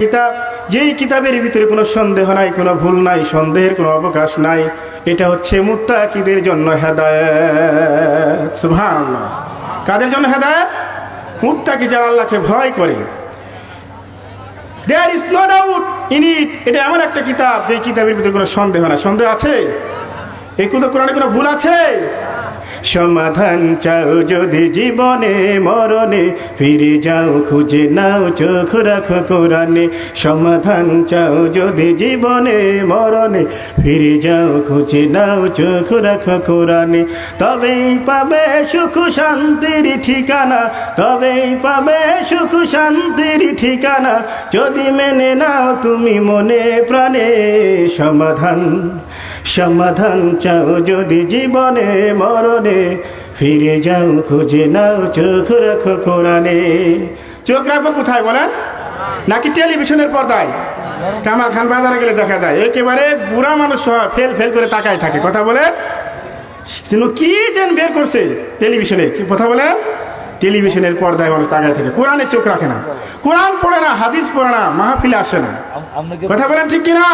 কিতাব, যেই কিতাবের ভিতরে কোনো সন্দেহ নাই, কোনো ভুল নাই, সন্দেহের কোনো অবকাশ নাই। এটা হচ্ছে মুত্তাকিদের জন্য হেদায়েত। সুবহানাল্লাহ। কাদের জন্য হেদায়েত? মুত্তাকি, যারা আল্লাহকে ভয় করে। There is no doubt in it. এটা এমন একটা কিতাব যে কিতাবের ভিতরে কোনো সন্দেহ না। সন্দেহ আছে? এই কোরআনে কোনো ভুল আছে? সমাধান চাও যদি জীবনে মরণে, ফিরে যাও খুঁজে নাও চোখ রাখো কোরআনে। সমাধান চাও যদি জীবনে মরণে, ফিরে যাও খুঁজে নাও চোখ রাখো কোরআনে। তবেই পাবে সুখ শান্তির ঠিকানা, তবেই পাবে সুখ শান্তির ঠিকানা, যদি মেনে নাও তুমি মনে প্রাণে। সমাধান সমাধান চাও যদি জীবনে মরণে, ফিরে যাও খুঁজে নাও চোখ রাখো কোরআনে। চোখ রাখবো কোথায় বলেন? নাকি টেলিভিশনের পর্দায়? কামাল খান বাজারে গেলে দেখা যায় একেবারে বুড়া মানুষ ফেল ফেল করে তাকায় থাকে। কথা বলে কি যেন বের করছে টেলিভিশনে, কি কথা বলে? টেলিভিশনের পর্দায় মানুষ তাকায় থাকে, কোরআনে চোখ রাখে না, কোরআন পড়ে না, হাদিস পড়ে না, মাহফিলে আসে না। কথা বলেন ঠিক কিনা?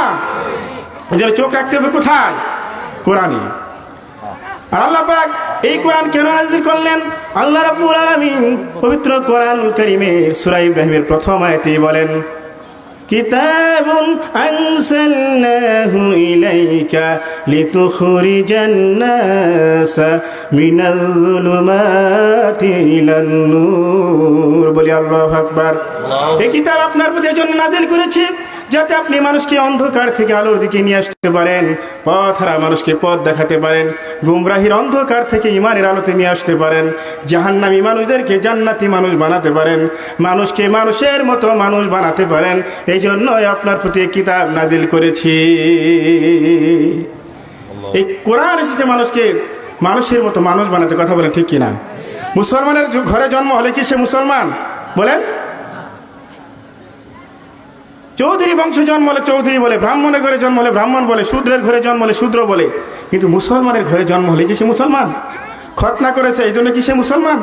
চোখ রাখতে হবে কোথায়? কোরআনে। আর আল্লাহ পাক এই কোরআন কেন নাযিল করলেন? আল্লাহ রাব্বুল আলামিন পবিত্র কোরআনুল কারীমে সূরা ইব্রাহিমের প্রথম আয়াতেই বলেন, কিতাবুন আনসালনাহু ইলাইকা লিতুখরিজান নাসা মিনাল যুলুমাতি ইলান নূর। বলি আল্লাহু আকবার। এই কিতাব আপনার প্রতি জন্য নাযিল করেছি যাতে আপনি মানুষকে অন্ধকার থেকে আলোর দিকে নিয়ে আসতে পারেন, পথহারা মানুষকে পথ দেখাতে পারেন, গুমরাহির অন্ধকার থেকে ঈমানের আলোতে নিয়ে আসতে পারেন, জাহান্নামী মানুষদেরকে জান্নাতি মানুষ বানাতে পারেন, মানুষকে মানুষের মতো মানুষ বানাতে পারেন। এই জন্যই আপনার প্রতি কিতাব নাজিল করেছি। এই কোরআন এসেছে মানুষকে মানুষের মতো মানুষ বানাতে। কথা বলেন ঠিক কিনা? মুসলমানের ঘরে জন্ম হলে কি সে মুসলমান? বলেন। চৌধুরী বংশে জন্ম হলে চৌধুরী বলে, ব্রাহ্মণের ঘরে জন্ম হলে ব্রাহ্মণ বলে, শূদ্রের ঘরে জন্ম হলে শূদ্র বলে। কিন্তু মুসলমানের ঘরে জন্ম হলে কি সে মুসলমান? খতনা করেছে এই জন্য কি সে মুসলমান?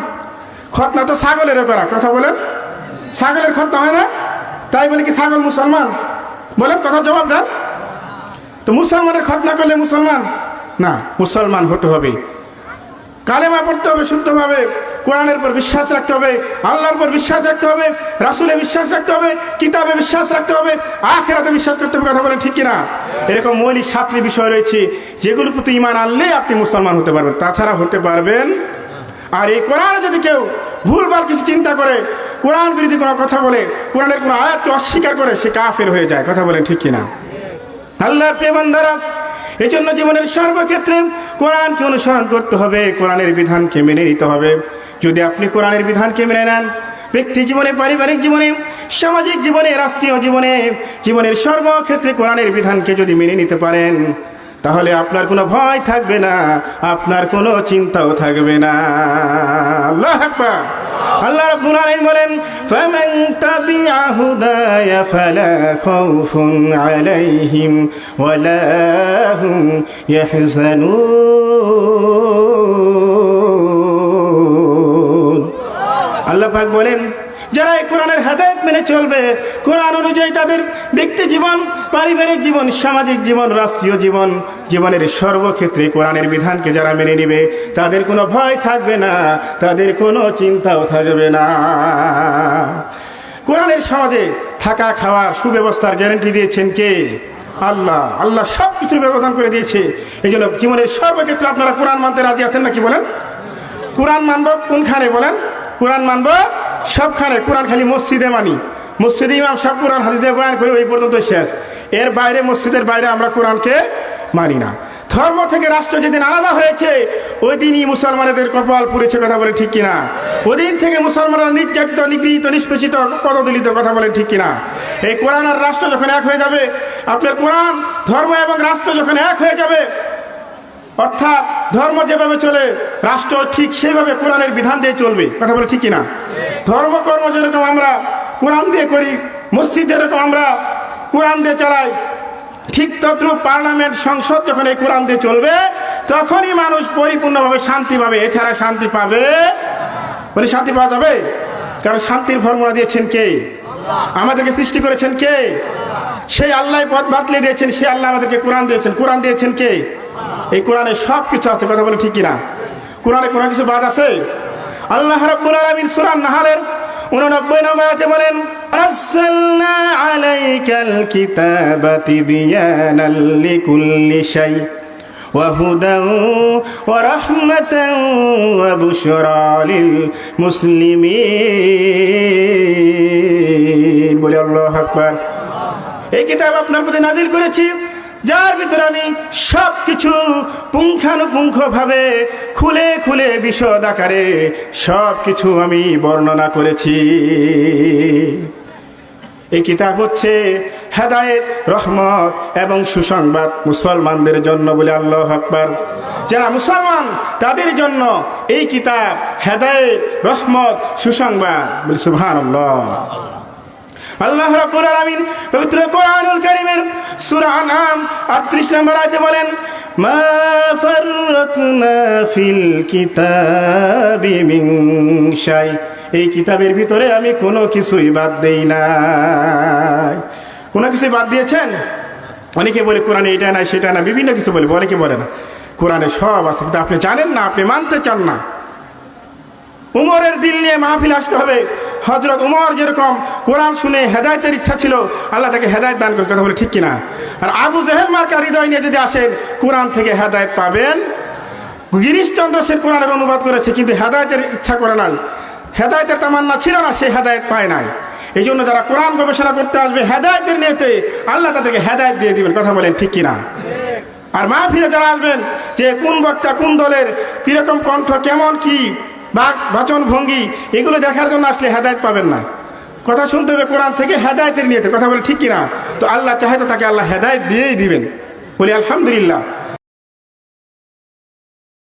খতনা তো ছাগলেরও করা। কথা বলেন, ছাগলের খতনা হয় না, তাই বলে কি ছাগল মুসলমান? বলেন, কথা জবাব দেন। তো মুসলমানের খতনা করলে মুসলমান না, মুসলমান হতে হবে, কালেমা পড়তে হবে শুদ্ধভাবে, কোরআনের উপর বিশ্বাস রাখতে হবে, আল্লাহর উপর বিশ্বাস রাখতে হবে, রাসূলে বিশ্বাস রাখতে হবে, কিতাবে বিশ্বাস রাখতে হবে, আখিরাতে বিশ্বাস করতে হবে। কথা বলেন ঠিক কিনা? এরকম মৌলিক 7টি বিষয় রয়েছে যেগুলোর প্রতি ঈমান আনলে আপনি মুসলমান হতে পারবেন, তাছাড়া হতে পারবেন। আর এই কোরআনে যদি কেউ ভুলভাল কিছু চিন্তা করে, কোরআন বিরোধী কোনো কথা বলে, কোরআনের কোনো আয়াতকে অস্বীকার করে, সে কাফের হয়ে যায়। কথা বলেন ঠিক কিনা? আল্লাহর প্রিয় বান্দারা, এই জন্য জীবনের সর্বক্ষেত্রে কোরআনকে অনুসরণ করতে হবে, কোরআনের বিধানকে মেনে নিতে হবে। যদি আপনি কোরআনের বিধানকে মেনে নেন, ব্যক্তি জীবনে, পারিবারিক জীবনে, সামাজিক জীবনে, রাষ্ট্রীয় জীবনে, জীবনের সর্বক্ষেত্রে কোরআনের বিধানকে যদি মেনে নিতে পারেন, তাহলে আপনার কোনো ভয় থাকবে না, আপনার কোনো চিন্তাও থাকবে না। আল্লাহু আকবার। আল্লাহ রাব্বুল আলামিন বলেন, ফামান তাবিআ হুদায়া ফালা খাউফুন আলাইহিম ওয়ালা হুম ইয়াহজানুন। আল্লাহ পাক বলেন, যারা এই কোরআনের হেদায়েত মেনে চলবে, কোরআন অনুযায়ী তাদের ব্যক্তি জীবন, পারিবারিক জীবন, সামাজিক জীবন, রাষ্ট্রীয় জীবন, জীবনের সর্বক্ষেত্রে কোরআনের বিধানকে যারা মেনে নেবে, তাদের কোনো ভয় থাকবে না, তাদের কোনো চিন্তাও থাকবে না। কোরআনের সমাজে থাকা খাওয়ার সুব্যবস্থার গ্যারান্টি দিয়েছেন কে? আল্লাহ। আল্লাহ সব কিছুর ব্যবধান করে দিয়েছে। এই জন্য জীবনের সর্বক্ষেত্রে আপনারা কোরআন মানতে রাজি আছেন নাকি? বলেন, কোরআন মানব কোনখানে? বলেন, কোরআন মানব সবখানে। কোরআন খালি মসজিদে মানি, মসজিদে ইমাম সব কোরআন হাদিসে বয়ান করে ওই পর্যন্ত শেষ। এর বাইরে, মসজিদের বাইরে আমরা কোরআনকে মানি না। ধর্ম থেকে রাষ্ট্র যেদিন আলাদা হয়েছে, ওই দিনই মুসলমানদের কপাল পুড়েছে। কথা বলে ঠিক কিনা? ওই দিন থেকে মুসলমানরা নির্যাতিত, নিগৃহীত, নিষ্পেষিত, পদদলিত। কথা বলেন ঠিক কিনা? এই কোরআন আর রাষ্ট্র যখন এক হয়ে যাবে, আপনার কোরআন, ধর্ম এবং রাষ্ট্র যখন এক হয়ে যাবে, অর্থাৎ ধর্ম যেভাবে চলে, রাষ্ট্র ঠিক সেইভাবে কোরআনের বিধান দিয়ে চলবে। কথা বলে ঠিক কিনা? ধর্মকর্ম যেরকম আমরা কোরআন দিয়ে করি, মসজিদ যেরকম আমরা কোরআন দিয়ে চালাই, ঠিক তদ্রূপ পার্লামেন্ট, সংসদ যখন এই কোরআন দিয়ে চলবে, তখনই মানুষ পরিপূর্ণভাবে শান্তি পাবে। এছাড়া শান্তি পাবে, বলে শান্তি পাওয়া যাবে? কারণ শান্তির ফর্মুলা দিয়েছেন কে? আমাদেরকে সৃষ্টি করেছেন কে? সেই আল্লাহ পথ বাতলে দিয়েছেন, সেই আল্লাহ আমাদেরকে কোরআন দিয়েছেন। কোরআন দিয়েছেন কে? এই কোরআনে সব কিছু আছে, কথা বলে ঠিক কিনা? কোরআনে কোনো কিছু বাদ আছে? আল্লাহ রাব্বুল আলামিন সূরা নাহলের 89 নম্বর আয়াতে বলেন, আরসালনা আলাইকাল কিতাবা তিবয়ানাল লিকুল্লি শাই ওয়া হুদান ওয়া রাহমাতান ওয়া বুশরা লিল মুসলিমিন। বলি আল্লাহু আকবার। এই কিতাব আপনার প্রতি নাজিল করেছি, যার ভিতরে আমি সব কিছু পুঙ্খানুপুঙ্খভাবে খুলে খুলে বিশদ আকারে সব কিছু আমি বর্ণনা করেছি। এই কিতাব হচ্ছে হেদায়েত, রহমত এবং সুসংবাদ মুসলমানদের জন্য। বলে আল্লাহু আকবার। যারা মুসলমান তাদের জন্য এই কিতাব হেদায়েত, রহমত, সুসংবাদ। বলে সুবহানাল্লাহ। আল্লাহ রাব্বুল আলামিন পবিত্র কোরআনুল কারীমের সূরা আনআম 38 নম্বর আয়াতে বলেন, মা ফাররাতনা ফিল কিতাবি মিন শাই। এই কিতাবের ভিতরে আমি কোনো কিছুই বাদ দেই নাই। কোনো কিছু বাদ দিয়েছেন? অনেকে বলে কোরআনে এটা নাই সেটা না, বিভিন্ন কিছু বলে, অনেকে বলে না কোরআনে সব আছে, কিন্তু আপনি জানেন না, আপনি মানতে চান না। উমরের দিল নিয়ে মাহফিল আসতে হবে। হযরত উমর যেরকম কোরআন শুনে হেদায়েতের ইচ্ছা ছিল, আল্লাহ তাকে হেদায়েত দান করেছে, কথা বলে ঠিক কিনা? আর আবু জেহেল মার্কা হৃদয় নিয়ে যদি আসেন, কোরআন থেকে হেদায়েত পাবেন। গিরিশচন্দ্র সে কোরআনের অনুবাদ করেছে, কিন্তু হেদায়েতের ইচ্ছা করে নাই, হেদায়েতের তামান্না ছিল না, সে হেদায়েত পায় নাই। এই জন্য যারা কোরআন গবেষণা করতে আসবে হেদায়েতের নিয়তে, আল্লাহ তাদেরকে হেদায়েত দিয়ে দিবেন, কথা বলেন ঠিক কিনা? আর মাহফিলে যারা আসবেন, যে কোন বক্তা কোন দলের, কিরকম কণ্ঠ, কেমন কি বাচন ভঙ্গি, এগুলো দেখার জন্য আসলে হেদায়েত পাবেন না। কথা শুনতে হবে কোরআন থেকে হেদায়েতের নিয়তে, কথা বলে ঠিক কিনা? তো আল্লাহ চাহে তো তাকে আল্লাহ হেদায়েত দিয়েই দিবেন। বলি আলহামদুলিল্লাহ।